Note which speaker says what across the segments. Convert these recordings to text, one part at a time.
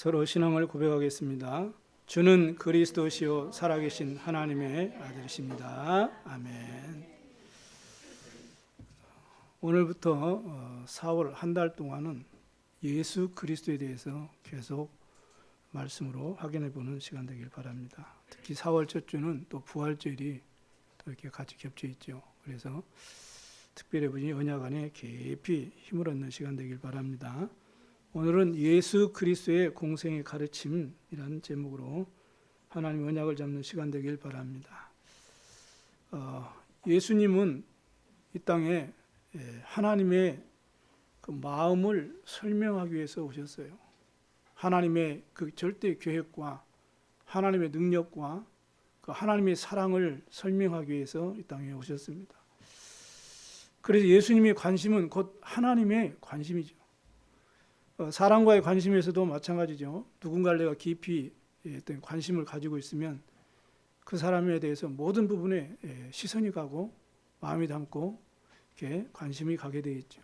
Speaker 1: 서로 신앙을 고백하겠습니다. 주는 그리스도시요 살아계신 하나님의 아들이십니다. 아멘. 오늘부터 4월 한 달 동안은 예수 그리스도에 대해서 계속 말씀으로 확인해 보는 시간 되길 바랍니다. 특히 4월 첫 주는 또 부활절이 또 이렇게 같이 겹쳐 있죠. 그래서 특별히 우리 언약 안에 깊이 힘을 얻는 시간 되길 바랍니다. 오늘은 예수 그리스도의 공생의 가르침이라는 제목으로 하나님의 언약을 잡는 시간 되길 바랍니다. 예수님은 이 땅에 하나님의 그 마음을 설명하기 위해서 오셨어요. 하나님의 그 절대 계획과 하나님의 능력과 그 하나님의 사랑을 설명하기 위해서 이 땅에 오셨습니다. 그래서 예수님의 관심은 곧 하나님의 관심이죠. 사람과의 관심에서도 마찬가지죠. 누군가를 내가 깊이 어떤 관심을 가지고 있으면 그 사람에 대해서 모든 부분에 시선이 가고 마음이 담고 이렇게 관심이 가게 되어 있죠.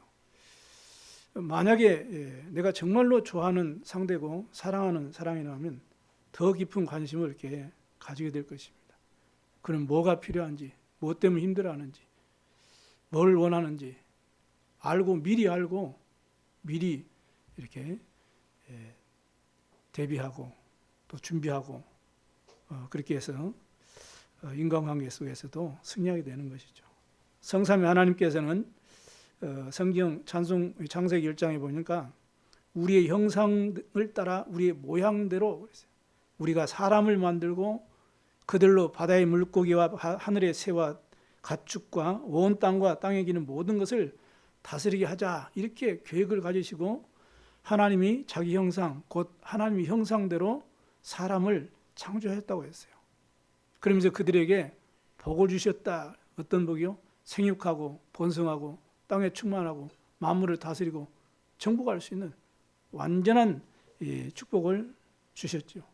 Speaker 1: 만약에 내가 정말로 좋아하는 상대고 사랑하는 사람이라면 더 깊은 관심을 이렇게 가지게 될 것입니다. 그럼 뭐가 필요한지, 무엇 때문에 힘들어하는지, 뭘 원하는지 미리 알고 미리 이렇게 대비하고 또 준비하고 그렇게 해서 인간관계 속에서도 승리하게 되는 것이죠. 성삼위 하나님께서는 성경 창세기 1장에 보니까 우리의 형상을 따라 우리의 모양대로 그랬어요. 우리가 사람을 만들고 그들로 바다의 물고기와 하늘의 새와 가축과 온 땅과 땅에 기는 모든 것을 다스리게 하자, 이렇게 계획을 가지시고 하나님이 자기 형상, 곧 하나님의 형상대로 사람을 창조했다고 했어요. 그러면서 그들에게 복을 주셨다. 어떤 복이요? 생육하고 번성하고 땅에 충만하고 만물을 다스리고 정복할 수 있는 완전한 축복을 주셨죠.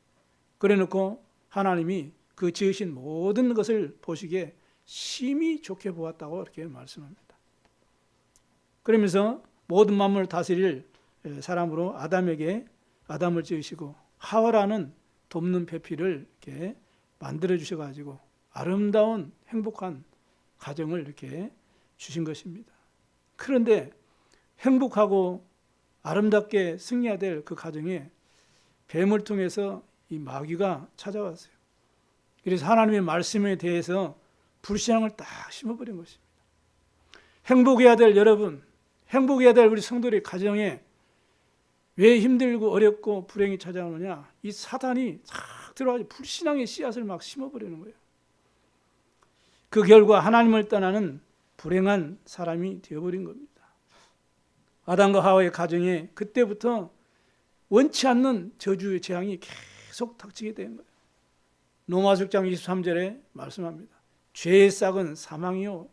Speaker 1: 그래놓고 하나님이 그 지으신 모든 것을 보시기에 심히 좋게 보았다고 이렇게 말씀합니다. 그러면서 모든 만물을 다스릴 사람으로 아담을 지으시고 하와라는 돕는 배필을 이렇게 만들어 주셔가지고 아름다운 행복한 가정을 이렇게 주신 것입니다. 그런데 행복하고 아름답게 승리해야 될 그 가정에 뱀을 통해서 이 마귀가 찾아왔어요. 그래서 하나님의 말씀에 대해서 불신앙을 딱 심어버린 것입니다. 행복해야 될 여러분, 행복해야 될 우리 성도들의 가정에 왜 힘들고 어렵고 불행이 찾아오느냐? 이 사단이 싹 들어가서 불신앙의 씨앗을 막 심어버리는 거예요. 그 결과 하나님을 떠나는 불행한 사람이 되어버린 겁니다. 아담과 하와의 가정에 그때부터 원치 않는 저주의 재앙이 계속 닥치게 된 거예요. 로마서 6장 23절에 말씀합니다. 죄의 싹은 사망이요.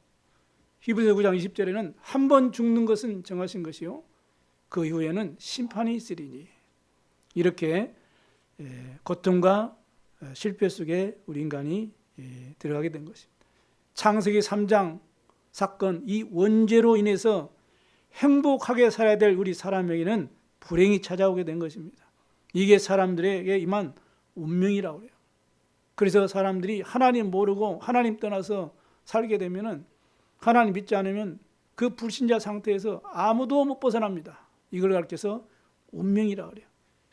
Speaker 1: 히브리서 9장 20절에는 한 번 죽는 것은 정하신 것이요, 그 이후에는 심판이 있으리니. 이렇게 고통과 실패 속에 우리 인간이 들어가게 된 것입니다. 창세기 3장 사건, 이 원죄로 인해서 행복하게 살아야 될 우리 사람에게는 불행이 찾아오게 된 것입니다. 이게 사람들에게 임한 운명이라고 해요. 그래서 사람들이 하나님 모르고 하나님 떠나서 살게 되면은, 하나님 믿지 않으면 그 불신자 상태에서 아무도 못 벗어납니다. 이걸 가르쳐서 운명이라고 그래요.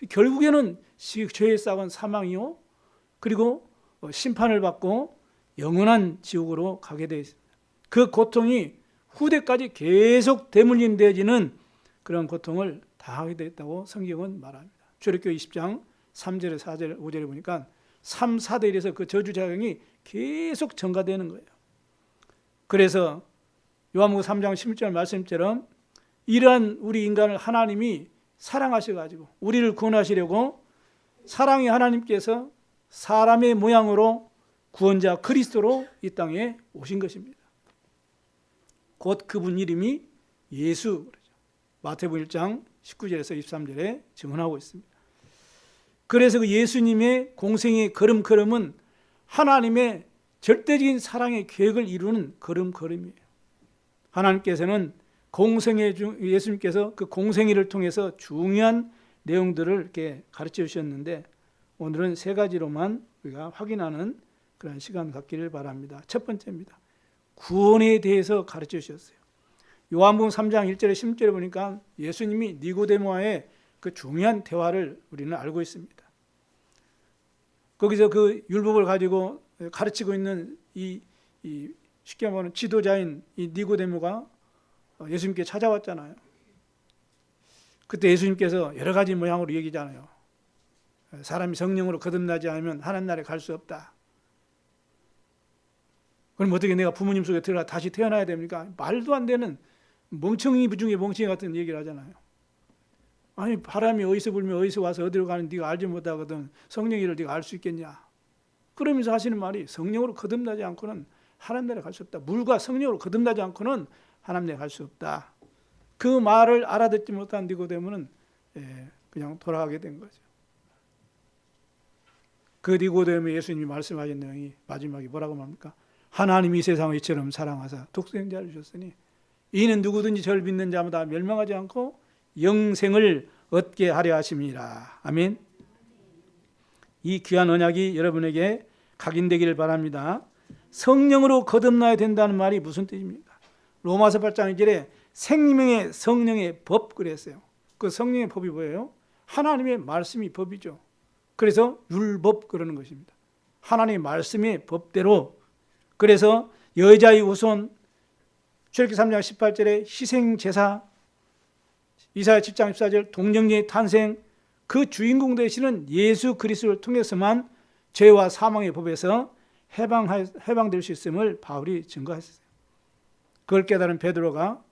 Speaker 1: 결국에는 죄의 싹은 사망이요, 그리고 심판을 받고 영원한 지옥으로 가게 되어 있습니다. 그 고통이 후대까지 계속 대물림되어지는 그런 고통을 당하게 되었다고 성경은 말합니다. 출애굽기 20장 3절에 4절 5절에 보니까 3, 4대에서 그 저주 작용이 계속 전가되는 거예요. 그래서 요한복음 3장 16절 말씀처럼 이러한 우리 인간을 하나님이 사랑하셔가지고 우리를 구원하시려고 사랑의 하나님께서 사람의 모양으로 구원자 그리스도로 이 땅에 오신 것입니다. 곧 그분 이름이 예수, 마태복음 1장 19절에서 23절에 증언하고 있습니다. 그래서 그 예수님의 공생의 걸음걸음은 하나님의 절대적인 사랑의 계획을 이루는 걸음걸음이에요. 하나님께서는 예수님께서 그 공생애를 통해서 중요한 내용들을 이렇게 가르쳐 주셨는데 오늘은 세 가지로만 우리가 확인하는 그런 시간 갖기를 바랍니다. 첫 번째입니다. 구원에 대해서 가르쳐 주셨어요. 요한복음 3장 1절에 10절에 보니까 예수님이 니고데모와의 그 중요한 대화를 우리는 알고 있습니다. 거기서 그 율법을 가지고 가르치고 있는 이 쉽게 말하면 지도자인 이 니고데모가 예수님께 찾아왔잖아요. 그때 예수님께서 여러 가지 모양으로 얘기잖아요. 사람이 성령으로 거듭나지 않으면 하나님 나라에 갈 수 없다. 그럼 어떻게 내가 부모님 속에 들어가 다시 태어나야 됩니까? 말도 안 되는 멍청이 중에 멍청이 같은 얘기를 하잖아요. 아니 바람이 어디서 불면 어디서 와서 어디로 가는 네가 알지 못하거든 성령의 일을 네가 알 수 있겠냐. 그러면서 하시는 말이 성령으로 거듭나지 않고는 하나님 나라에 갈 수 없다. 물과 성령으로 거듭나지 않고는 하나님 나라에 갈 수 없다. 그 말을 알아듣지 못한 니고데모는 그냥 돌아가게 된 거죠. 그 니고데모에 예수님이 말씀하신 내용이 마지막에 뭐라고 말합니까? 하나님이 이 세상을 이처럼 사랑하사 독생자를 주셨으니 이는 누구든지 저를 믿는 자마다 멸망하지 않고 영생을 얻게 하려 하심이라. 아멘. 이 귀한 언약이 여러분에게 각인되기를 바랍니다. 성령으로 거듭나야 된다는 말이 무슨 뜻입니까? 로마서 8장 2절에 생명의 성령의 법 그랬어요. 그 성령의 법이 뭐예요? 하나님의 말씀이 법이죠. 그래서 율법 그러는 것입니다. 하나님의 말씀의 법대로. 그래서 여자의 후손 출애굽기 3장 18절에 희생제사, 이사야 7장 14절 동정녀의 탄생, 그 주인공 되시는 예수 그리스도를 통해서만 죄와 사망의 법에서 해방될 수 있음을 바울이 증거했어요. 그걸 깨달은 베드로가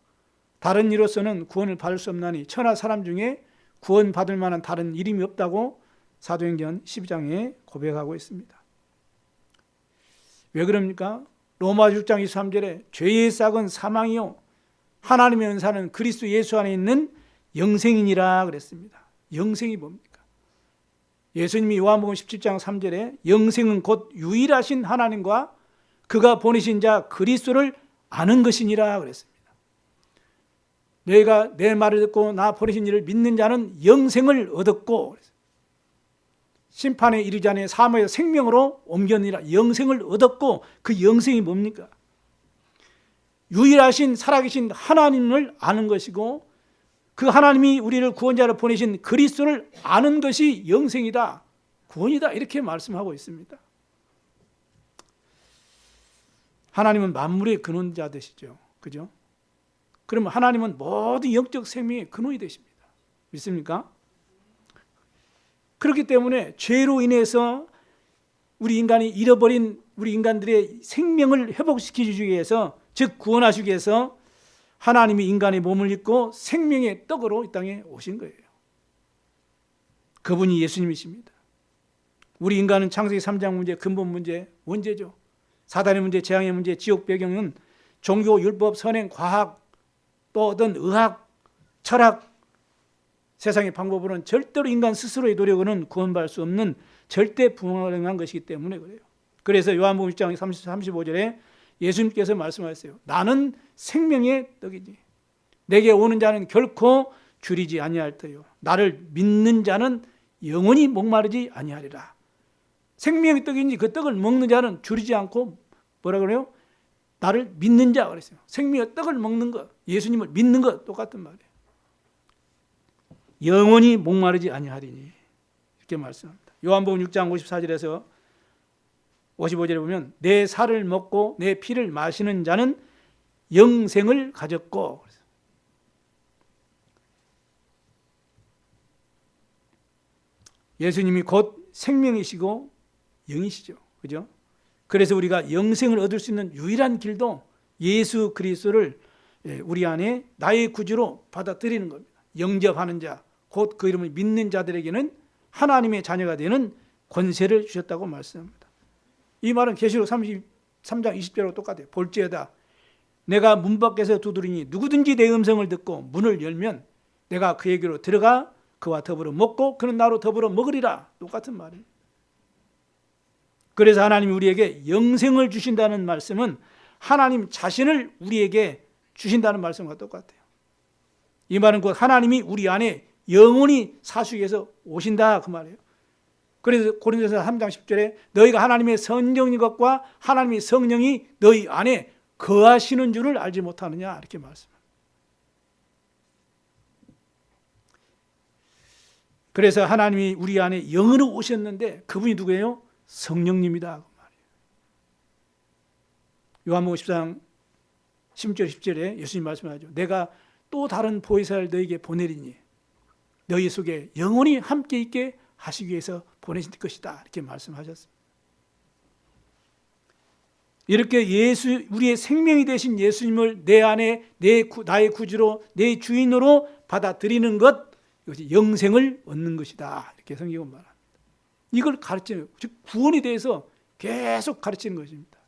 Speaker 1: 다른 이로서는 구원을 받을 수 없나니 천하 사람 중에 구원받을 만한 다른 이름이 없다고 사도행전 12장에 고백하고 있습니다. 왜 그럽니까? 로마서 6장 23절에 죄의 싹은 사망이요 하나님의 은사는 그리스도 예수 안에 있는 영생이니라 그랬습니다. 영생이 뭡니까? 예수님이 요한복음 17장 3절에 영생은 곧 유일하신 하나님과 그가 보내신 자 그리스도를 아는 것이니라 그랬습니다. 너희가 내 말을 듣고 나 보내신 이를 믿는 자는 영생을 얻었고 심판에 이르지 않아 사망에서 생명으로 옮겼느니라. 영생을 얻었고 그 영생이 뭡니까? 유일하신 살아계신 하나님을 아는 것이고 그 하나님이 우리를 구원자로 보내신 그리스도를 아는 것이 영생이다. 구원이다. 이렇게 말씀하고 있습니다. 하나님은 만물의 근원자 되시죠. 그죠? 그러면 하나님은 모든 영적 생명의 근원이 되십니다. 믿습니까? 그렇기 때문에 죄로 인해서 우리 인간이 잃어버린 우리 인간들의 생명을 회복시키기 위해서 즉 구원하시기 위해서 하나님이 인간의 몸을 입고 생명의 떡으로 이 땅에 오신 거예요. 그분이 예수님이십니다. 우리 인간은 창세기 3장 문제, 근본 문제, 원죄죠. 사단의 문제, 재앙의 문제, 지옥 배경은 종교, 율법, 선행, 과학, 또 어떤 의학, 철학, 세상의 방법으로는 절대로 인간 스스로의 노력으로는 구원받을 수 없는 절대 불가능한 것이기 때문에 그래요. 그래서 요한복음 1장 35절에 예수님께서 말씀하셨어요. 나는 생명의 떡이지. 내게 오는 자는 결코 줄이지 아니할 터요. 나를 믿는 자는 영원히 목마르지 아니하리라. 생명의 떡인지 그 떡을 먹는 자는 줄이지 않고 뭐라 그래요? 나를 믿는 자 그랬어요. 생명의 떡을 먹는 것, 예수님을 믿는 것 똑같은 말이에요. 영원히 목마르지 아니하리니 이렇게 말씀합니다. 요한복음 6장 54절에서 55절에 보면 내 살을 먹고 내 피를 마시는 자는 영생을 가졌고 예수님이 곧 생명이시고 영이시죠. 그죠? 그래서 우리가 영생을 얻을 수 있는 유일한 길도 예수 그리스도를 우리 안에 나의 구주로 받아들이는 겁니다. 영접하는 자, 곧 그 이름을 믿는 자들에게는 하나님의 자녀가 되는 권세를 주셨다고 말씀합니다. 이 말은 계시록 33장 20절하고 똑같아요. 볼지어다 내가 문 밖에서 두드리니 누구든지 내 음성을 듣고 문을 열면 내가 그에게로 들어가 그와 더불어 먹고 그는 나로 더불어 먹으리라. 똑같은 말이에요. 그래서 하나님이 우리에게 영생을 주신다는 말씀은 하나님 자신을 우리에게 주신다는 말씀과 똑같아요. 이 말은 곧 하나님이 우리 안에 영원히 사시기 위해서 오신다 그 말이에요. 그래서 고린도서 3장 10절에 너희가 하나님의 성령인 것과 하나님의 성령이 너희 안에 거하시는 줄을 알지 못하느냐 이렇게 말씀합니다. 그래서 하나님이 우리 안에 영으로 오셨는데 그분이 누구예요? 성령님이다 그 말이에요. 요한복음 14장 16절 10절에 예수님 말씀하죠. 내가 또 다른 보혜사를 너희에게 보내리니 너희 속에 영원히 함께 있게 하시기 위해서 보내신 것이다 이렇게 말씀하셨습니다. 이렇게 우리의 생명이 되신 예수님을 내 안에 나의 구주로 내 주인으로 받아들이는 것, 이것이 영생을 얻는 것이다 이렇게 성경은 말합니다. 이걸 가르치는, 즉 구원에 대해서 계속 가르치는 것입니다.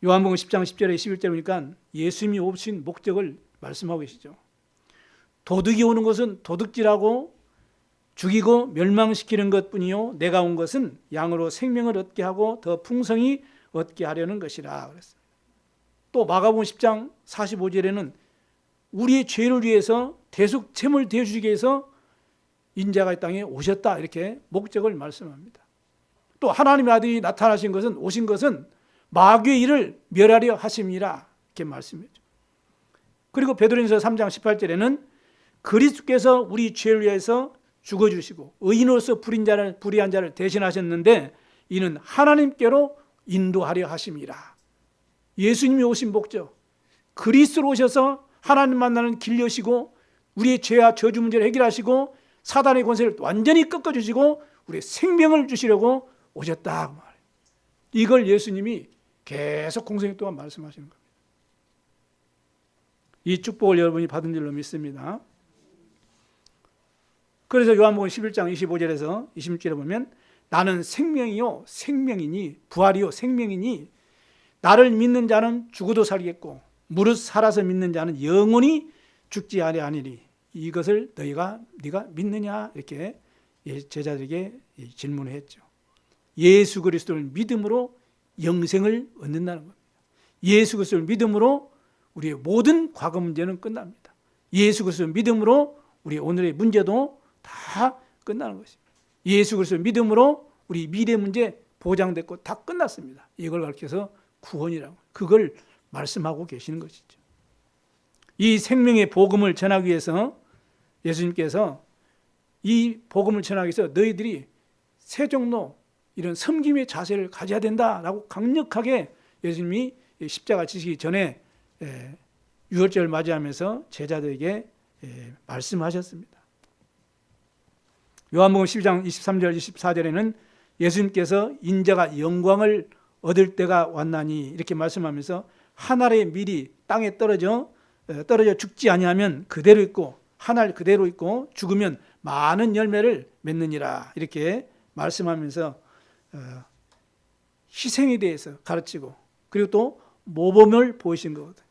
Speaker 1: 요한복음 10장 10절에 11절에 보니까 예수님이 오신 목적을 말씀하고 계시죠. 도둑이 오는 것은 도둑질하고 죽이고 멸망시키는 것뿐이요 내가 온 것은 양으로 생명을 얻게 하고 더 풍성히 얻게 하려는 것이라 그랬습니다. 또 마가복음 10장 45절에는 우리의 죄를 위해서 대속제물 되어주기 위해서 인자가 이 땅에 오셨다 이렇게 목적을 말씀합니다. 또 하나님의 아들이 나타나신 것은 오신 것은 마귀의 일을 멸하려 하심이라 이렇게 말씀했죠. 그리고 베드로전서 3장 18절에는 그리스도께서 우리 죄를 위해서 죽어주시고 의인으로서 불의한 자를 대신하셨는데 이는 하나님께로 인도하려 하심이라. 예수님이 오신 목적, 그리스도로 오셔서 하나님 만나는 길 여시고 우리의 죄와 저주 문제를 해결하시고 사단의 권세를 완전히 꺾어주시고 우리의 생명을 주시려고 오셨다 그 말이에요. 이걸 예수님이 계속 공생애 동안 말씀하시는 겁니다. 이 축복을 여러분이 받은 줄로 믿습니다. 그래서 요한복음 11장 25절에서 26절에 보면 나는 생명이요 생명이니 부활이요 생명이니 나를 믿는 자는 죽어도 살겠고 무릇 살아서 믿는 자는 영원히 죽지 아니하리니 이것을 네가 믿느냐 이렇게 제자들에게 질문을 했죠. 예수 그리스도를 믿음으로 영생을 얻는다는 겁니다. 예수 그리스도를 믿음으로 우리의 모든 과거 문제는 끝납니다. 예수 그리스도를 믿음으로 우리 오늘의 문제도 다 끝나는 것입니다. 예수 그리스도를 믿음으로 우리 미래 문제 보장됐고 다 끝났습니다. 이걸 가르쳐서 구원이라고 그걸 말씀하고 계시는 것이죠. 이 생명의 복음을 전하기 위해서 예수님께서 이 복음을 전하기 위해서 너희들이 세종로 이런 섬김의 자세를 가져야 된다라고 강력하게 예수님이 십자가 지시기 전에 유월절을 맞이하면서 제자들에게 말씀하셨습니다. 요한복음 12장 23절 24절에는 예수님께서 인자가 영광을 얻을 때가 왔나니 이렇게 말씀하면서 한 알의 밀이 땅에 떨어져 죽지 아니하면 그대로 있고 한 알 그대로 있고 죽으면 많은 열매를 맺느니라 이렇게 말씀하면서 희생에 대해서 가르치고 그리고 또 모범을 보이신 거거든요.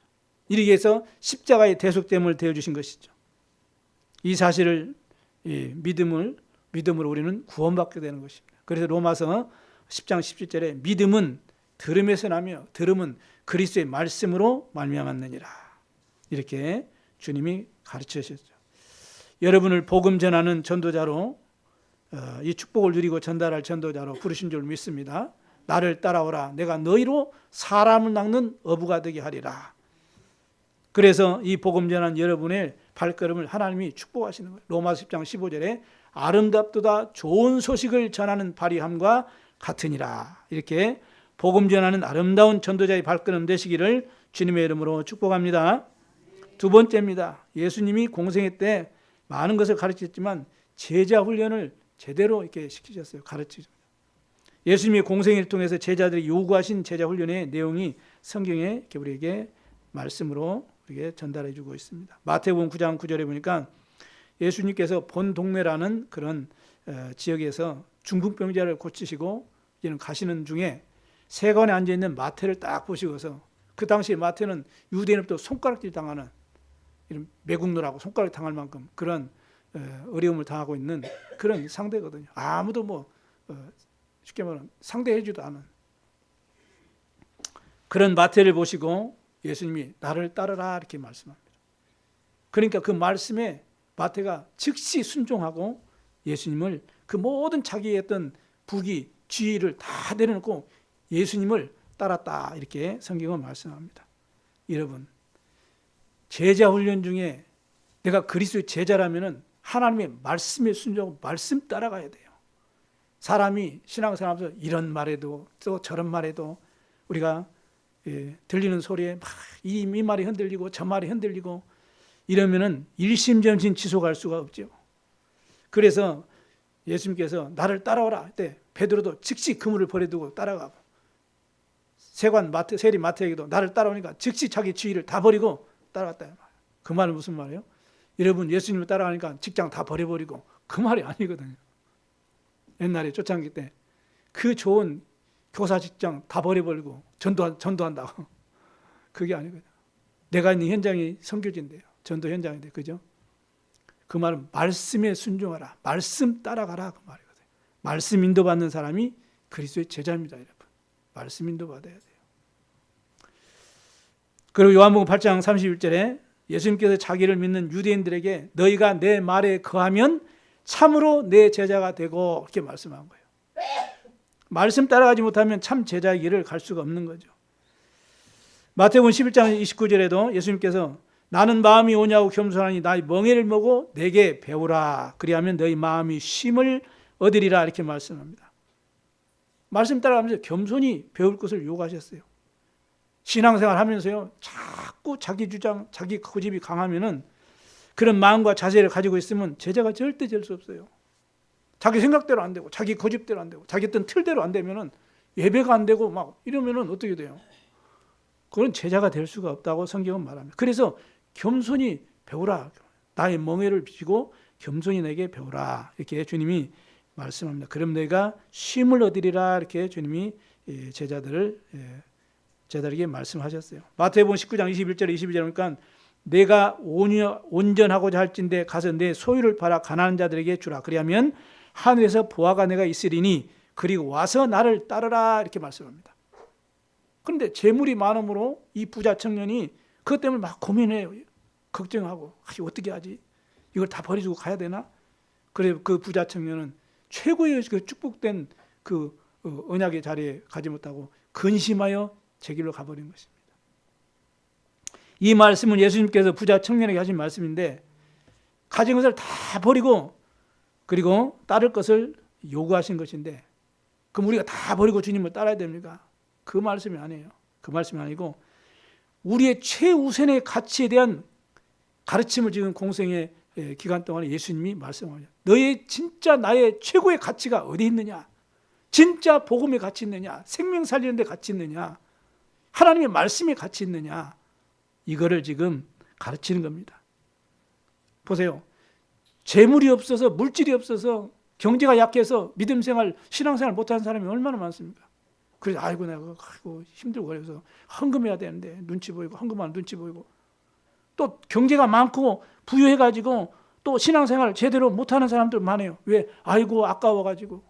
Speaker 1: 이렇게 해서 십자가의 대속됨을 되어주신 것이죠. 이 사실을 믿음으로 우리는 구원받게 되는 것입니다. 그래서 로마서 10장 17절에 믿음은 들음에서 나며 들음은 그리스도의 말씀으로 말미암았느니라 이렇게 주님이 가르쳐 주셨죠. 여러분을 복음 전하는 전도자로 이 축복을 누리고 전달할 전도자로 부르신 줄 믿습니다. 나를 따라오라 내가 너희로 사람을 낚는 어부가 되게 하리라. 그래서 이 복음 전하는 여러분의 발걸음을 하나님이 축복하시는 거예요. 로마서 10장 15절에 아름답도다 좋은 소식을 전하는 발이함과 같으니라. 이렇게 복음 전하는 아름다운 전도자의 발걸음 되시기를 주님의 이름으로 축복합니다. 두 번째입니다. 예수님이 공생애 때 많은 것을 가르쳤지만 제자 훈련을 제대로 이렇게 시키셨어요. 가르치죠. 예수님의 공생애를 통해서 제자들이 요구하신 제자 훈련의 내용이 성경에 이렇게 우리에게 말씀으로 우리에게 전달해 주고 있습니다. 마태복음 9장 9절에 보니까 예수님께서 본 동네라는 그런 지역에서 중풍병자를 고치시고 이제는 가시는 중에 세관에 앉아있는 마태를 딱 보시고서 그 당시에 마태는 유대인으로부터 손가락질 당하는 이런 매국노라고 손가락 당할 만큼 그런 어려움을 당하고 있는 그런 상대거든요. 아무도 쉽게 말하면 상대해주도 않은 그런 마태를 보시고 예수님이 나를 따르라 이렇게 말씀합니다. 그러니까 그 말씀에 마태가 즉시 순종하고 예수님을 그 모든 자기의 어떤 부귀, 지위를 다 내려놓고 예수님을 따랐다. 이렇게 성경은 말씀합니다. 여러분, 제자 훈련 중에 내가 그리스도의 제자라면은 하나님의 말씀에 순종하고 말씀 따라가야 돼요. 사람이 신앙생활하면서 이런 말에도 또 저런 말에도 우리가 들리는 소리에 막 이 말이 흔들리고 저 말이 흔들리고 이러면은 일심전심 지속할 수가 없죠. 그래서 예수님께서 나를 따라오라 할 때 베드로도 즉시 그물을 버려두고 따라가고 세리 마태에게도 나를 따라오니까 즉시 자기 지위를 다 버리고 따라갔다. 그 말은 무슨 말이에요? 여러분 예수님을 따라가니까 직장 다 버려버리고 그 말이 아니거든요. 옛날에 초창기 때 그 좋은 교사 직장 다 버려버리고 전도한다고 그게 아니거든요. 내가 있는 현장이 선교지인데요. 전도 현장인데 그죠? 그 말은 말씀에 순종하라. 말씀 따라가라 그 말이거든요. 말씀 인도받는 사람이 그리스도의 제자입니다. 여러분. 말씀 인도받아야 돼요. 그리고 요한복음 8장 31절에 예수님께서 자기를 믿는 유대인들에게 너희가 내 말에 거하면 참으로 내 제자가 되고 이렇게 말씀한 거예요. 말씀 따라가지 못하면 참 제자의 길을 갈 수가 없는 거죠. 마태복음 11장 29절에도 예수님께서 나는 마음이 오냐고 겸손하니 나의 멍에를 먹고 내게 배우라. 그리하면 너희 마음이 쉼을 얻으리라 이렇게 말씀합니다. 말씀 따라가면서 겸손히 배울 것을 요구하셨어요. 신앙생활 하면서요, 자꾸 자기 주장, 자기 고집이 강하면은 그런 마음과 자세를 가지고 있으면 제자가 절대 될 수 없어요. 자기 생각대로 안 되고, 자기 고집대로 안 되고, 자기 어떤 틀대로 안 되면은 예배가 안 되고 막 이러면은 어떻게 돼요? 그건 제자가 될 수가 없다고 성경은 말합니다. 그래서 겸손히 배우라. 나의 멍에를 비고 겸손히 내게 배우라. 이렇게 주님이 말씀합니다. 그럼 내가 쉼을 얻으리라. 이렇게 주님이 제자들에게 말씀하셨어요. 마태복음 19장 21절 22절 보니까 내가 온전하고자 할진대 가서 내 소유를 팔아 가난한 자들에게 주라. 그리하면 하늘에서 보화가 내가 있으리니 그리고 와서 나를 따르라. 이렇게 말씀합니다. 그런데 재물이 많음으로 이 부자 청년이 그것 때문에 막 고민해요. 걱정하고 어떻게 하지? 이걸 다 버리고 가야 되나? 그래 그 부자 청년은 최고의 그 축복된 그 언약의 자리에 가지 못하고 근심하여 제 길로 가버린 것입니다. 이 말씀은 예수님께서 부자 청년에게 하신 말씀인데 가진 것을 다 버리고 그리고 따를 것을 요구하신 것인데 그럼 우리가 다 버리고 주님을 따라야 됩니까? 그 말씀이 아니에요. 그 말씀이 아니고 우리의 최우선의 가치에 대한 가르침을 지금 공생의 기간 동안에 예수님이 말씀하셨어요. 너의 진짜 나의 최고의 가치가 어디 있느냐? 진짜 복음의 가치 있느냐? 생명 살리는 데 가치 있느냐? 하나님의 말씀에 가치 있느냐? 이거를 지금 가르치는 겁니다. 보세요. 재물이 없어서 물질이 없어서 경제가 약해서 믿음 생활, 신앙 생활 못하는 사람이 얼마나 많습니까? 그래서 아이고 내가 힘들고 그래서 헌금해야 되는데 눈치 보이고 헌금하는 눈치 보이고 또 경제가 많고 부유해가지고 또 신앙생활 제대로 못하는 사람들 많아요. 왜? 아이고 아까워가지고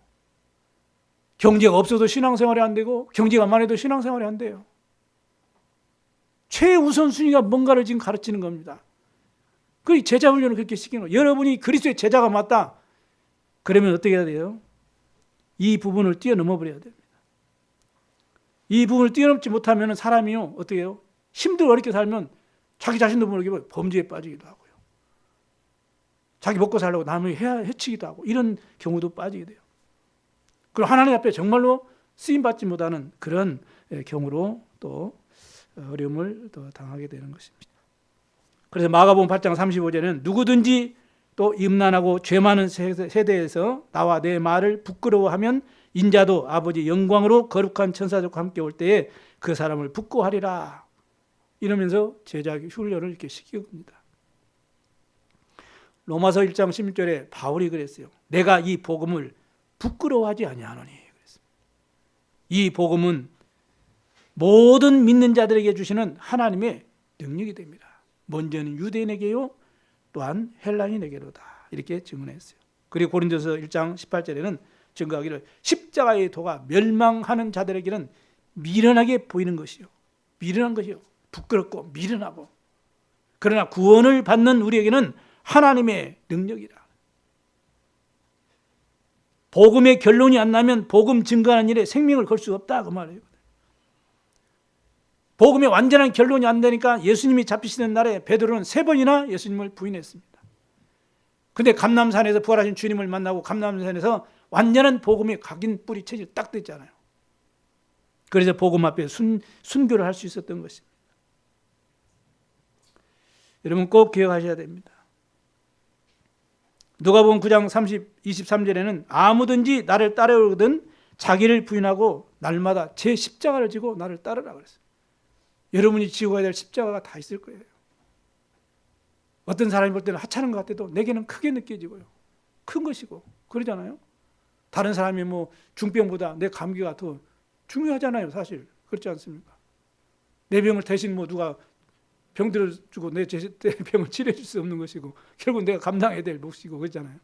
Speaker 1: 경제가 없어도 신앙생활이 안 되고 경제가 많아도 신앙생활이 안 돼요. 최우선순위가 뭔가를 지금 가르치는 겁니다. 그 제자 훈련을 그렇게 시키는 거예요. 여러분이 그리스도의 제자가 맞다. 그러면 어떻게 해야 돼요? 이 부분을 뛰어넘어 버려야 됩니다. 이 부분을 뛰어넘지 못하면 사람이요 어떻게 해요? 힘들고 어렵게 살면 자기 자신도 모르게 범죄에 빠지기도 하고요. 자기 먹고 살려고 남을 해치기도 하고 이런 경우도 빠지게 돼요. 그리고 하나님 앞에 정말로 쓰임받지 못하는 그런 경우로 또 어려움을 또 당하게 되는 것입니다. 그래서 마가복음 8장 35절에는 누구든지 또 임난하고 죄 많은 세대에서 나와 내 말을 부끄러워하면 인자도 아버지 영광으로 거룩한 천사들과 함께 올 때에 그 사람을 부끄러워하리라. 이러면서 제자 훈련을 이렇게 시킵니다. 로마서 1장 16절에 바울이 그랬어요. 내가 이 복음을 부끄러워하지 아니하노니 그랬습니다. 이 복음은 모든 믿는 자들에게 주시는 하나님의 능력이 됩니다. 먼저는 유대인에게요 또한 헬라인에게로다. 이렇게 증언했어요. 그리고 고린도서 1장 18절에는 증거하기를 십자가의 도가 멸망하는 자들에게는 미련하게 보이는 것이요. 미련한 것이요. 부끄럽고 미련하고 그러나 구원을 받는 우리에게는 하나님의 능력이라. 복음의 결론이 안 나면 복음 증거하는 일에 생명을 걸 수 없다 그 말이에요. 복음의 완전한 결론이 안 되니까 예수님이 잡히시는 날에 베드로는 3번이나 예수님을 부인했습니다. 근데 감람산에서 부활하신 주님을 만나고 감람산에서 완전한 복음의 각인 뿌리 체질 딱 됐잖아요. 그래서 복음 앞에 순교를 할 수 있었던 것입니다. 여러분 꼭 기억하셔야 됩니다. 누가복음 9장 23절에는 아무든지 나를 따르거든 자기를 부인하고 날마다 제 십자가를 지고 나를 따르라 그랬어요. 여러분이 지고 가야 될 십자가가 다 있을 거예요. 어떤 사람이 볼 때는 하찮은 것 같아도 내게는 크게 느껴지고요. 큰 것이고 그러잖아요. 다른 사람이 뭐 중병보다 내 감기가 더 중요하잖아요. 사실 그렇지 않습니까? 내 병을 대신 뭐 누가 병 들어주고 내 병을 치료해 줄 수 없는 것이고 결국 내가 감당해야 될 몫이고 그렇잖아요.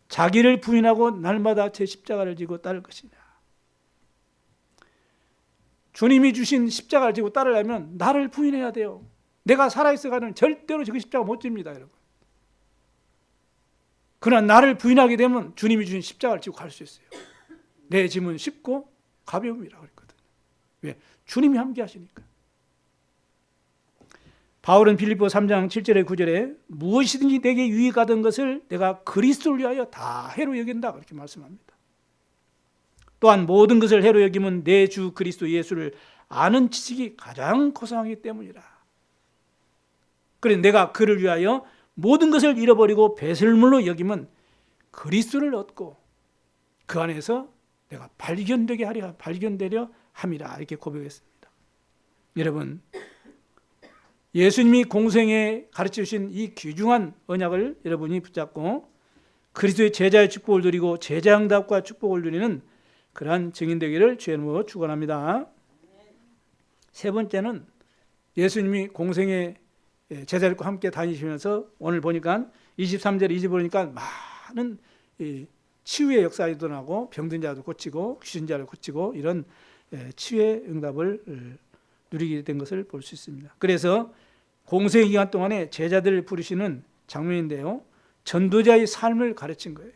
Speaker 1: 자기를 부인하고 날마다 제 십자가를 지고 따를 것이냐. 주님이 주신 십자가를 지고 따르려면 나를 부인해야 돼요. 내가 살아있어가는 절대로 그 십자가 못 집니다, 여러분. 그러나 나를 부인하게 되면 주님이 주신 십자가를 지고 갈 수 있어요. 내 짐은 쉽고 가벼움이라고 그랬거든요. 왜? 주님이 함께 하시니까. 바울은 빌립보 3장 7절에 9절에 무엇이든지 내게 유익하던 것을 내가 그리스도를 위하여 다 해로 여긴다 그렇게 말씀합니다. 또한 모든 것을 해로 여기면 내 주 그리스도 예수를 아는 지식이 가장 고상하기 때문이라. 그래 내가 그를 위하여 모든 것을 잃어버리고 배설물로 여기면 그리스도를 얻고 그 안에서 내가 발견되려 함이라 이렇게 고백했습니다. 여러분 예수님이 공생에 가르쳐 주신 이 귀중한 언약을 여러분이 붙잡고 그리스도의 제자의 축복을 누리고 제자응답과 축복을 누리는 그러한 증인 되기를 주의 이름으로 축원합니다. 세 번째는 예수님이 공생에 제자들과 함께 다니시면서 오늘 보니까 23절 20절 보니까 많은 치유의 역사가 일어나고 병든 자도 고치고 귀신 자를 고치고 이런 치유의 응답을 누리게 된 것을 볼 수 있습니다. 그래서 공생 기간 동안에 제자들을 부르시는 장면인데요. 전도자의 삶을 가르친 거예요.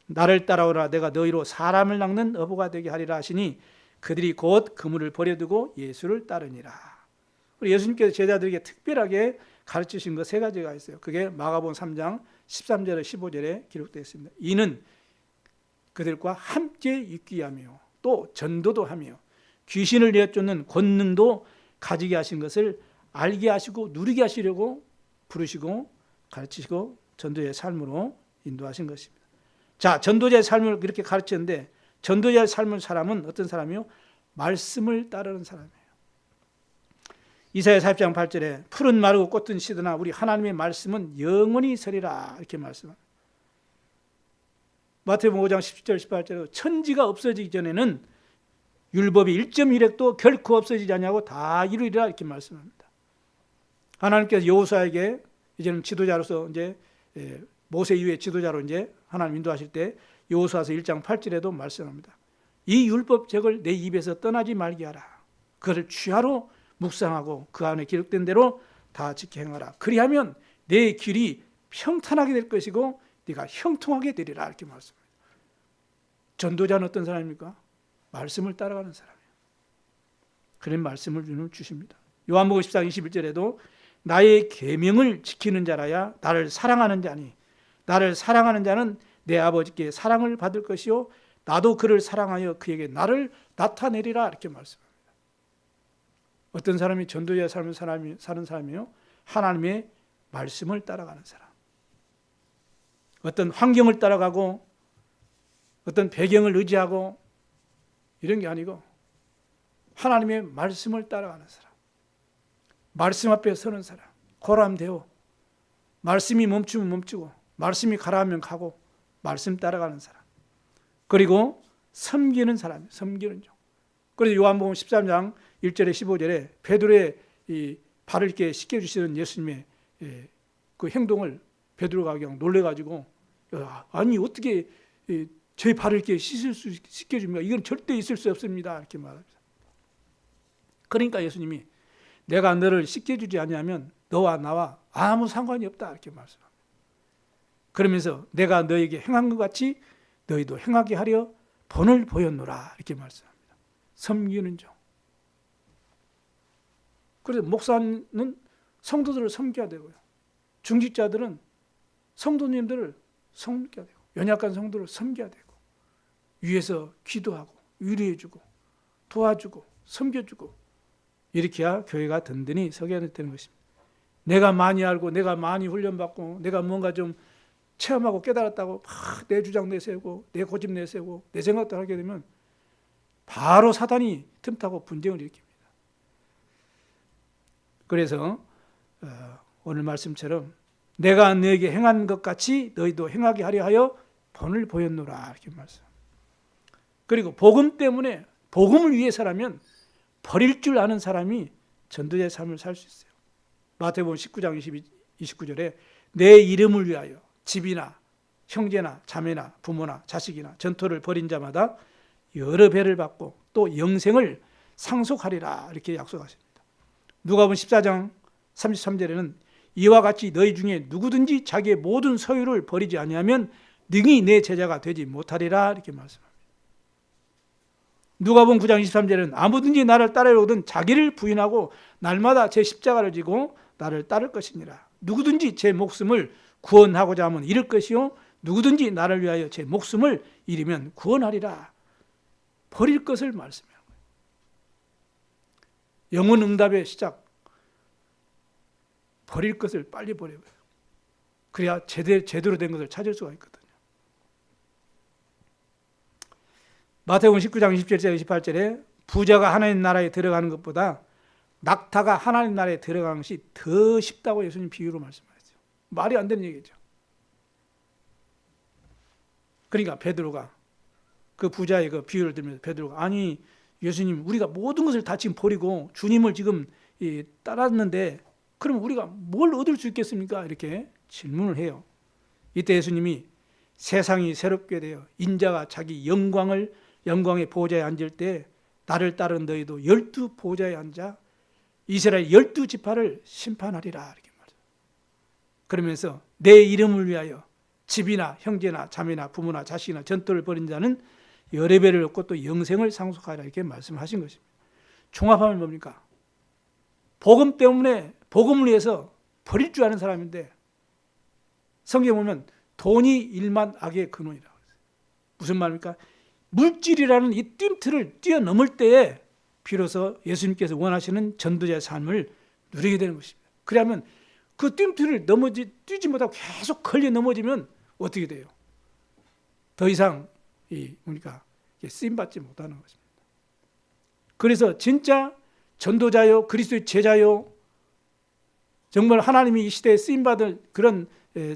Speaker 1: 나를 따라오라 내가 너희로 사람을 낚는 어부가 되게 하리라 하시니 그들이 곧 그물을 버려두고 예수를 따르니라. 우리 예수님께서 제자들에게 특별하게 가르치신 것 3가지가 있어요. 그게 마가복음 3장 13절에 15절에 기록되어 있습니다. 이는 그들과 함께 있기 하며 또 전도도 하며 귀신을 내쫓는 권능도 가지게 하신 것을 알게 하시고 누리게 하시려고 부르시고 가르치시고 전도자의 삶으로 인도하신 것입니다. 자, 전도자의 삶을 이렇게 가르쳤는데 전도자의 삶을 사람은 어떤 사람이요? 말씀을 따르는 사람이에요. 이사야 40장 8절에 푸른 마르고 꽃은 시드나 우리 하나님의 말씀은 영원히 서리라 이렇게 말씀합니다. 마태복음 5장 17절 18절에 천지가 없어지기 전에는 율법의 1.1획도 결코 없어지지 않냐고 다 이루리라 이렇게 말씀합니다. 하나님께서 여호수아에게 이제는 지도자로서 이제 모세 이후의 지도자로 이제 하나님 인도하실 때 여호수아서 1장 8절에도 말씀합니다. 이 율법책을 내 입에서 떠나지 말게 하라. 그것을 취하로 묵상하고 그 안에 기록된 대로 다 지켜 행하라. 그리하면 내 길이 평탄하게 될 것이고 네가 형통하게 되리라 이렇게 말씀합니다. 전도자는 어떤 사람입니까? 말씀을 따라가는 사람이에요. 그런 말씀을 주십니다. 요한복음 14장 21절에도 나의 계명을 지키는 자라야 나를 사랑하는 자니 나를 사랑하는 자는 내 아버지께 사랑을 받을 것이요 나도 그를 사랑하여 그에게 나를 나타내리라 이렇게 말씀합니다. 어떤 사람이 전도자의 삶을 사는 사람이요? 하나님의 말씀을 따라가는 사람. 어떤 환경을 따라가고 어떤 배경을 의지하고 이런 게 아니고 하나님의 말씀을 따라가는 사람. 말씀 앞에 서는 사람. 고람되어 말씀이 멈추면 멈추고 말씀이 가라하면 가고 말씀 따라가는 사람. 그리고 섬기는 사람. 섬기는 종. 그래서 요한복음 13장 1절에 15절에 베드로의 이 발을 이렇게 씻겨주시는 예수님의 그 행동을 베드로가 그냥 놀래가지고 아니 어떻게 제 발을 이렇게 씻겨줍니까? 이건 절대 있을 수 없습니다. 이렇게 말합니다. 그러니까 예수님이 내가 너를 씻겨주지 아니하면 너와 나와 아무 상관이 없다 이렇게 말씀합니다. 그러면서 내가 너에게 행한 것 같이 너희도 행하게 하려 본을 보였노라 이렇게 말씀합니다. 섬기는 종. 그래서 목사는 성도들을 섬겨야 되고요. 중직자들은 성도님들을 섬겨야 되고, 연약한 성도를 섬겨야 되고, 위에서 기도하고 위로해주고 도와주고 섬겨주고, 이렇게 해야 교회가 든든히 서게 되는 것입니다. 내가 많이 알고 내가 많이 훈련받고 내가 뭔가 좀 체험하고 깨달았다고 막 내 주장 내세우고 내 고집 내세우고 내 생각도 하게 되면 바로 사단이 틈타고 분쟁을 일으킵니다. 그래서 오늘 말씀처럼 내가 너에게 행한 것 같이 너희도 행하게 하려 하여 본을 보였노라 이렇게 말씀. 그리고 복음 때문에, 복음을 위해서라면 버릴 줄 아는 사람이 전도자의 삶을 살 수 있어요. 마태복음 19장 29절에 내 이름을 위하여 집이나 형제나 자매나 부모나 자식이나 전토를 벌인 자마다 여러 배를 받고 또 영생을 상속하리라 이렇게 약속하십니다. 누가복음 14장 33절에는 이와 같이 너희 중에 누구든지 자기의 모든 소유를 버리지 아니하면 능히 내 제자가 되지 못하리라 이렇게 말씀합니다. 누가복음 9장 23절에는 아무든지 나를 따르려거든 자기를 부인하고 날마다 제 십자가를 지고 나를 따를 것이니라. 누구든지 제 목숨을 구원하고자 하면 잃을 것이요 누구든지 나를 위하여 제 목숨을 잃으면 구원하리라. 버릴 것을 말씀하는 거예요. 영혼 응답의 시작, 버릴 것을 빨리 버려요. 그래야 제대로 된 것을 찾을 수가 있거든요. 마태복음 19장 27절 28절에 부자가 하나님 나라에 들어가는 것보다 낙타가 하나님 나라에 들어가는 것이 더 쉽다고 예수님 비유로 말씀하셨어요. 말이 안 되는 얘기죠. 그러니까 베드로가 그 부자의 그 비유를 들면서 베드로가 아니 예수님 우리가 모든 것을 다 지금 버리고 주님을 지금 따랐는데 그럼 우리가 뭘 얻을 수 있겠습니까? 이렇게 질문을 해요. 이때 예수님이 세상이 새롭게 되어 인자가 자기 영광의 보좌에 앉을 때 나를 따른 너희도 12 보좌에 앉아 이스라엘 12지파를 심판하리라 이렇게 말해요. 그러면서 내 이름을 위하여 집이나 형제나 자매나 부모나 자식이나 전토를 벌인 자는 여러 배를 얻고 또 영생을 상속하리라 이렇게 말씀하신 것입니다. 종합하면 뭡니까? 복음 때문에 복음을 위해서 버릴 줄 아는 사람인데 성경에 보면 돈이 일만 악의 근원이라고 했어요. 무슨 말입니까? 물질이라는 이 뜀틀을 뛰어넘을 때에 비로소 예수님께서 원하시는 전도자의 삶을 누리게 되는 것입니다. 그러면 그 뜀틀을 뛰지 못하고 계속 걸려 넘어지면 어떻게 돼요? 더 이상 쓰임받지 못하는 것입니다. 그래서 진짜 전도자요 그리스도의 제자요 정말 하나님이 이 시대에 쓰임받을 그런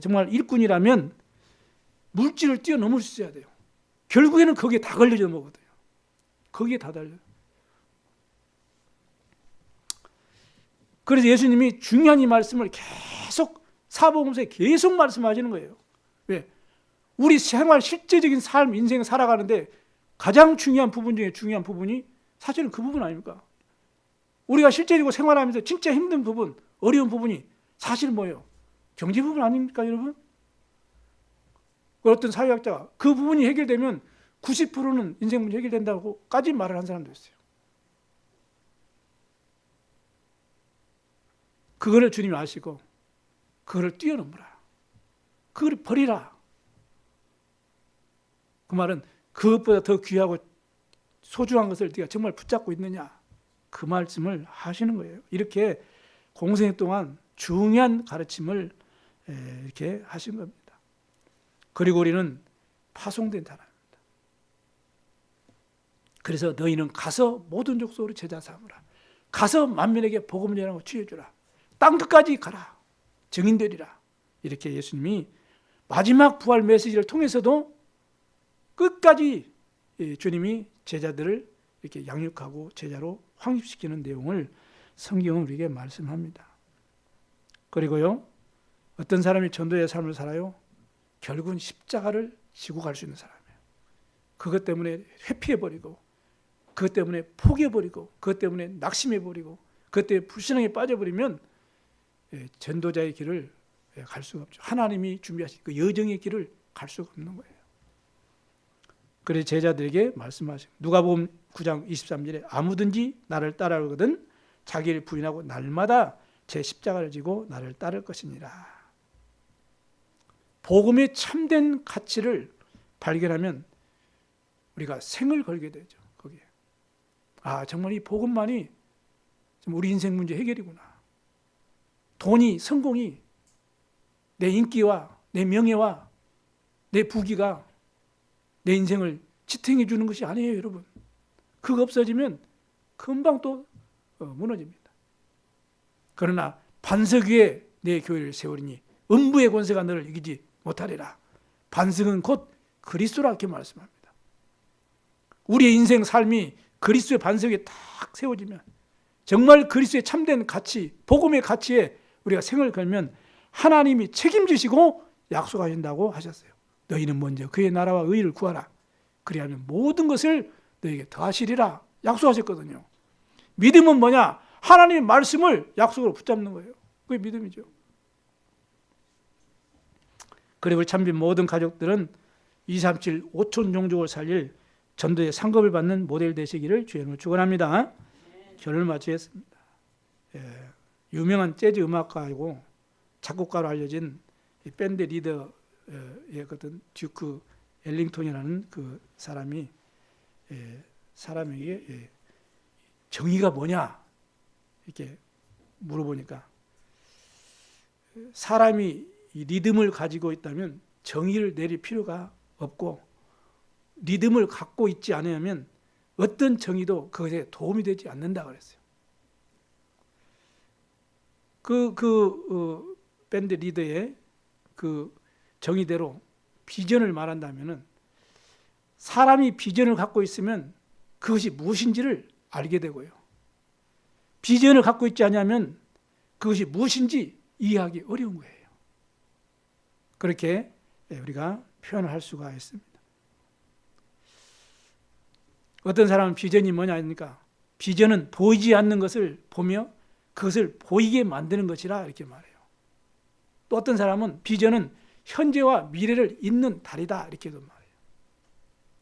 Speaker 1: 정말 일꾼이라면 물질을 뛰어넘을 수 있어야 돼요. 결국에는 거기에 다 걸려져 먹거든요. 거기에 다 달려요. 그래서 예수님이 중요한 이 말씀을 계속 사복음서에 계속 말씀하시는 거예요. 왜? 우리 생활 실제적인 삶, 인생 살아가는데 가장 중요한 부분 중에 중요한 부분이 사실은 그 부분 아닙니까? 우리가 실제적으로 생활하면서 진짜 힘든 부분, 어려운 부분이 사실은 뭐예요? 경제 부분 아닙니까, 여러분? 어떤 사회학자가 그 부분이 해결되면 90%는 인생 문제 해결된다고까지 말을 한 사람도 있어요. 그거를 주님이 아시고 그거를 뛰어넘으라. 그걸 버리라. 그 말은 그것보다 더 귀하고 소중한 것을 네가 정말 붙잡고 있느냐. 그 말씀을 하시는 거예요. 이렇게 공생 동안 중요한 가르침을 이렇게 하신 겁니다. 그리고 우리는 파송된 사람입니다. 그래서 너희는 가서 모든 족속으로 제자 삼으라. 가서 만민에게 복음을 전하고 치유해주라. 땅끝까지 가라. 증인되리라. 이렇게 예수님이 마지막 부활 메시지를 통해서도 끝까지 주님이 제자들을 이렇게 양육하고 제자로 확립시키는 내용을 성경은 우리에게 말씀합니다. 그리고요, 어떤 사람이 전도의 삶을 살아요? 결국은 십자가를 지고 갈 수 있는 사람이에요. 그것 때문에 회피해버리고, 그것 때문에 포기해버리고, 그것 때문에 낙심해버리고, 그때 불신앙에 빠져버리면 전도자의 길을 갈 수가 없죠. 하나님이 준비하신 그 여정의 길을 갈 수가 없는 거예요. 그래서 제자들에게 말씀하시고 누가복음 9장 23절에 아무든지 나를 따라오거든 자기를 부인하고 날마다 제 십자가를 지고 나를 따를 것이니라. 복음의 참된 가치를 발견하면 우리가 생을 걸게 되죠. 거기에. 정말 이 복음만이 우리 인생 문제 해결이구나. 돈이, 성공이 내 인기와 내 명예와 내 부귀가 내 인생을 지탱해 주는 것이 아니에요, 여러분. 그거 없어지면 금방 또 무너집니다. 그러나 반석 위에 내 교회를 세우리니 음부의 권세가 너를 이기지 못하리라. 반석은 곧 그리스도라 이렇게 말씀합니다. 우리의 인생 삶이 그리스도의 반석에 딱 세워지면 정말 그리스도의 참된 가치, 복음의 가치에 우리가 생을 걸면 하나님이 책임지시고 약속하신다고 하셨어요. 너희는 먼저 그의 나라와 의를 구하라. 그리하면 모든 것을 너희에게 더하시리라 약속하셨거든요. 믿음은 뭐냐? 하나님의 말씀을 약속으로 붙잡는 거예요. 그게 믿음이죠. 그리고 참빈 모든 가족들은 237 5촌 종족을 살릴 전도의 상급을 받는 모델 되시기를 주님으로 축원합니다. 결론을 마치겠습니다. 유명한 재즈 음악가이고 작곡가로 알려진 밴드 리더의 어떤 듀크 엘링턴이라는 그 사람이 사람에게 정의가 뭐냐 이렇게 물어보니까 사람이 이 리듬을 가지고 있다면 정의를 내릴 필요가 없고 리듬을 갖고 있지 않으면 어떤 정의도 그것에 도움이 되지 않는다 그랬어요. 밴드 리더의 그 정의대로 비전을 말한다면은 사람이 비전을 갖고 있으면 그것이 무엇인지를 알게 되고요. 비전을 갖고 있지 않으면 그것이 무엇인지 이해하기 어려운 거예요. 그렇게 우리가 표현을 할 수가 있습니다. 어떤 사람은 비전이 뭐냐 하니까 비전은 보이지 않는 것을 보며 그것을 보이게 만드는 것이라 이렇게 말해요. 또 어떤 사람은 비전은 현재와 미래를 잇는 달이다 이렇게도 말해요.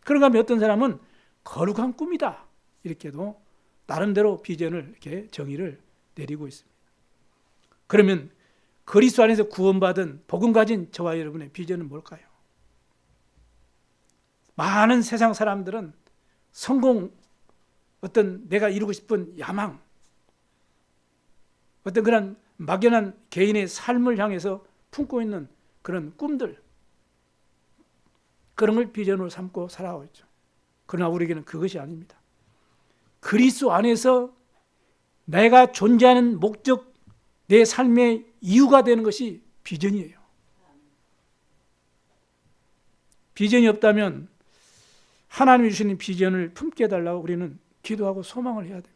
Speaker 1: 그런가 하면 어떤 사람은 거룩한 꿈이다 이렇게도 나름대로 비전을 이렇게 정의를 내리고 있습니다. 그러면 그리스도 안에서 구원받은 복음 가진 저와 여러분의 비전은 뭘까요? 많은 세상 사람들은 성공, 어떤 내가 이루고 싶은 야망, 어떤 그런 막연한 개인의 삶을 향해서 품고 있는 그런 꿈들, 그런 걸 비전으로 삼고 살아가고 있죠. 그러나 우리에게는 그것이 아닙니다. 그리스도 안에서 내가 존재하는 목적, 내 삶의 이유가 되는 것이 비전이에요. 비전이 없다면 하나님이 주시는 비전을 품게 해달라고 우리는 기도하고 소망을 해야 됩니다.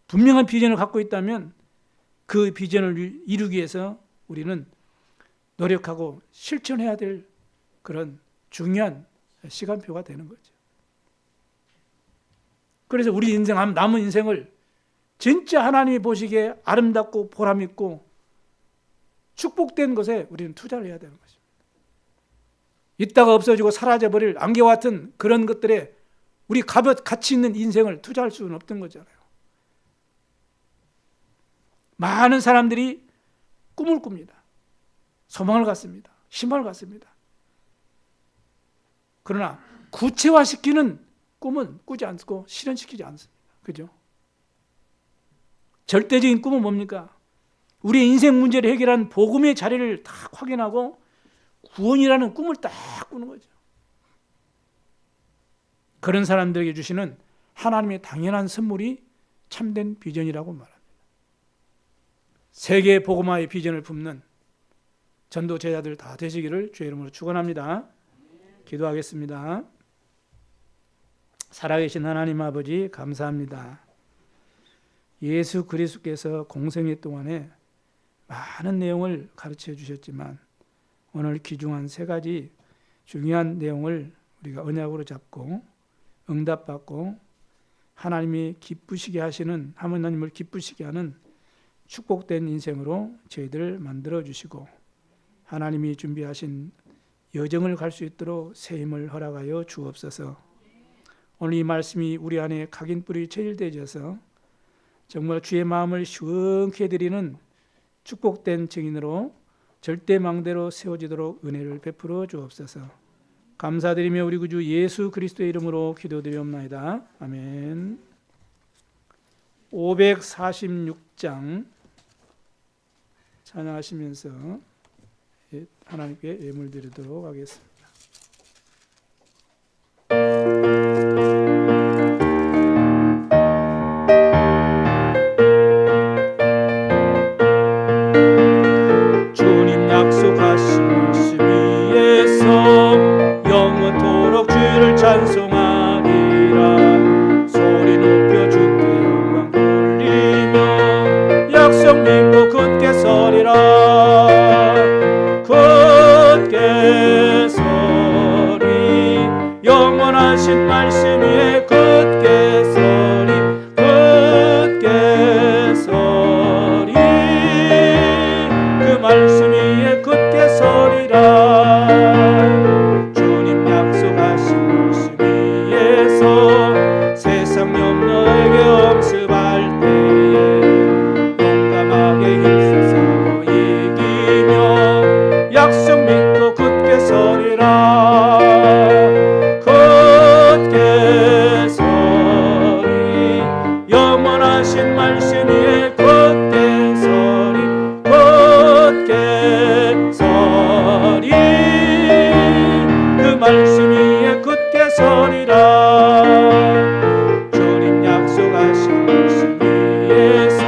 Speaker 1: 분명한 비전을 갖고 있다면 그 비전을 이루기 위해서 우리는 노력하고 실천해야 될 그런 중요한 시간표가 되는 거죠. 그래서 우리 인생, 남은 인생을 진짜 하나님이 보시기에 아름답고 보람있고 축복된 것에 우리는 투자를 해야 되는 것입니다. 있다가 없어지고 사라져버릴 안개와 같은 그런 것들에 우리 가치 있는 인생을 투자할 수는 없던 거잖아요. 많은 사람들이 꿈을 꿉니다. 소망을 갖습니다. 희망을 갖습니다. 그러나 구체화시키는 꿈은 꾸지 않고 실현시키지 않습니다. 그죠? 절대적인 꿈은 뭡니까? 우리의 인생 문제를 해결한 복음의 자리를 딱 확인하고 구원이라는 꿈을 딱 꾸는 거죠. 그런 사람들에게 주시는 하나님의 당연한 선물이 참된 비전이라고 말합니다. 세계 복음화의 비전을 품는 전도 제자들 다 되시기를 주의 이름으로 축원합니다. 기도하겠습니다. 살아계신 하나님 아버지 감사합니다. 예수 그리스도께서 공생애 동안에 많은 내용을 가르쳐 주셨지만 오늘 귀중한 세 가지 중요한 내용을 우리가 언약으로 잡고 응답받고 하나님이 기쁘시게 하시는, 하나님을 기쁘시게 하는 축복된 인생으로 저희들을 만들어 주시고 하나님이 준비하신 여정을 갈 수 있도록 새 힘을 허락하여 주옵소서. 오늘 이 말씀이 우리 안에 각인뿌리 체질되어져서 정말 주의 마음을 시원케 해드리는 축복된 증인으로 절대망대로 세워지도록 은혜를 베풀어 주옵소서. 감사드리며 우리 구주 예수 그리스도의 이름으로 기도드리옵나이다. 아멘. 546장 찬양하시면서 하나님께 예물 드리도록 하겠습니다. 주님 약속하신 말씀 위에서 영원토록 주를 찬송하리라. 소리 높여 주께 영광 돌리며 약속 믿고 굳게 서리라. 굳게 서리 영원하신 말씀 위에 굳게 서리 굳게 서리 그 말씀 위에 굳게 서리라. 주님 약속하신 말씀 위에서 세상 염려에게 엄습할 때에 용감하게 힘써 싸워 이기며 약속 믿고 굳게 서리라. 굳게 서리 영원하신 말씀 위에 굳게 서리 굳게 서리 그 말씀 위에 굳게 서리라. 주님 약속하신 말씀 위에서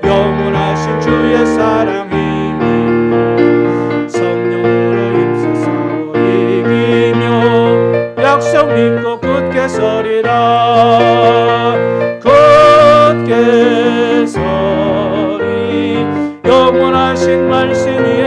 Speaker 1: 영원하신 주의 사랑 힘입고 성령으로 힘써 싸워 이기며 약속 믿고 굳게 서리라. 굳게 서리 영원하신 말씀 위에